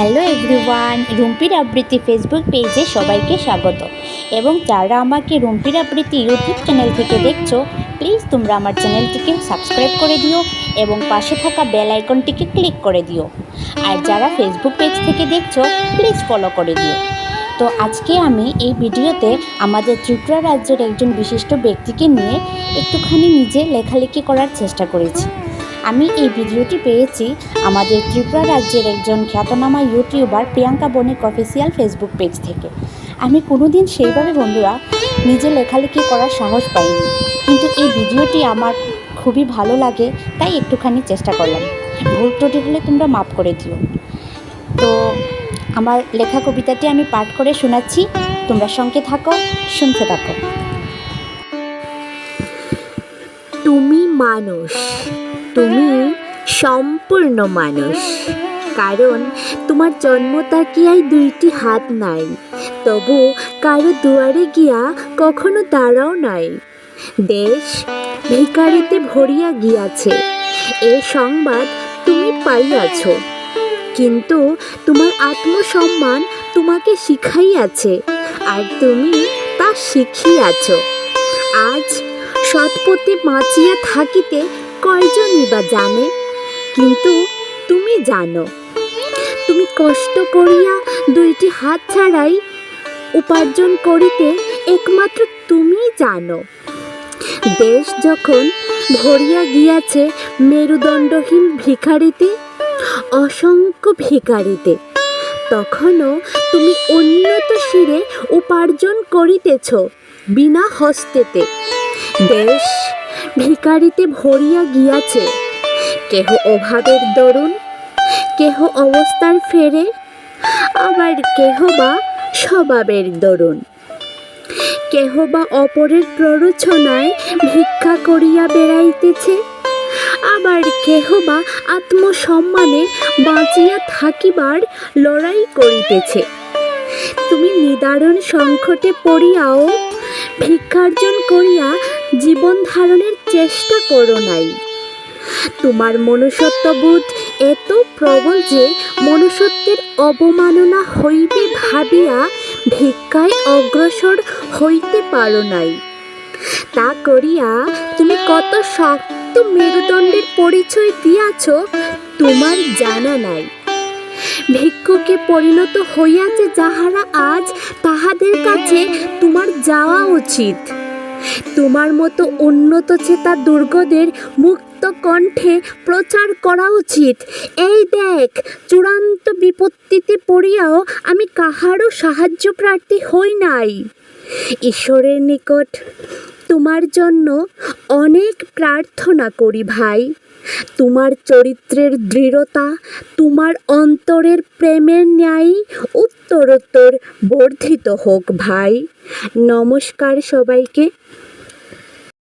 Hello everyone, রুম্পির আবৃত্তি Facebook পেজে সবাইকে স্বাগত। এবং যারা আমাকে রুম্পির আবৃত্তি ইউটিউব চ্যানেল থেকে দেখছো, প্লিজ তোমরা আমার চ্যানেলটিকে সাবস্ক্রাইব করে দিও এবং পাশে থাকা বেল আইকনটিকে ক্লিক করে দিও। আর যারা ফেসবুক পেজ থেকে দেখছো, প্লিজ ফলো করে দিও। তো আজকে আমি এই ভিডিওতে আমাদের ত্রিপুরা রাজ্যের একজন বিশিষ্ট ব্যক্তিকে নিয়ে একটুখানি নিজে লেখালেখি করার চেষ্টা করেছি। আমি এই ভিডিওটি পেয়েছি আমাদের ত্রিপুরা রাজ্যের একজন খ্যাতনামা ইউটিউবার প্রিয়াঙ্কা বণিক অফিসিয়াল ফেসবুক পেজ থেকে। আমি কোনোদিন সেইভাবে বন্ধুরা নিজে লেখালেখি করার সাহস পাইনি, কিন্তু এই ভিডিওটি আমার খুবই ভালো লাগে, তাই একটুখানি চেষ্টা করলাম। ভুল ত্রুটি হলে তোমরা মাফ করে দিও। তো আমার লেখা কবিতাটি আমি পাঠ করে শোনাচ্ছি, তোমরা সঙ্গে থাকো, শুনতে থাকো। তুমি মানুষ, তুমি সম্পূর্ণ মানুষ, কারণ তোমার জন্ম তাকিয়ায় দুইটি হাত নাই, তবু কারো দুয়ারে গিয়া কখনো দাঁড়াও নাই। দেশ ভিখারিতে ভরিয়া গিয়াছে, এ সংবাদ তুমি পাইয়াছ, কিন্তু তোমার আত্মসম্মান তোমাকে শিখাইয়াছে, আর তুমি তা শিখিয়াছ। আজ সৎপথে বাঁচিয়া থাকিতে কয়জনই বা জানে, কিন্তু তুমি জানো। তুমি কষ্ট করিয়া দুইটি হাত ছাড়াই উপার্জন করিতে একমাত্র তুমি জানো। দেশ যখন ভরিয়া গিয়াছে মেরুদণ্ডহীন ভিখারিতে, অসংখ্য ভিখারিতে, তখনও তুমি উন্নত শিরে উপার্জন করিতেছ বিনা হস্তেতে। দেশ ভিখারিতে ভরিয়া গিয়াছে, কেহ অভাবের দরুন, কেহ অবস্থার ফেরে, আবার কেহ বা স্বভাবের দরুন, কেহ বা অপরের প্ররোচনায় ভিক্ষা করিয়া বেড়াইতেছে, আবার কেহ বা আত্মসম্মানে বাঁচিয়া থাকিবার লড়াই করিতেছে। তুমি নিদারুণ সংকটে পড়িয়াও ভিক্ষার্জন করিয়া জীবন ধারণের চেষ্টা করো নাই। তোমার মনুষ্যত্ববোধ এত প্রবল যে মনুষ্যত্বের অবমাননা হইবে ভাবিয়া ভিক্ষায় অগ্রসর হইতে পারো নাই। তা করিয়া তুমি কত শক্ত মেরুদণ্ডের পরিচয় দিয়াছ তোমার জানা নাই। ভিক্ষুকে পরিণত হইয়াছে যাহারা, আজ তাহাদের কাছে তোমার যাওয়া উচিত। তোমার মতো উন্নত চেতা দুর্গদের মুক্ত কণ্ঠে প্রচার করা উচিত, এই দেখ, চূড়ান্ত বিপত্তিতে পড়িয়াও আমি কাহারও সাহায্য প্রার্থী হই নাই। ঈশ্বরের নিকট তোমার জন্য অনেক প্রার্থনা করি ভাই। তোমার চরিত্রের দৃঢ়তা, তোমার অন্তরের প্রেমের ন্যায় উত্তরোত্তর বর্ধিত হোক ভাই। নমস্কার সবাইকে।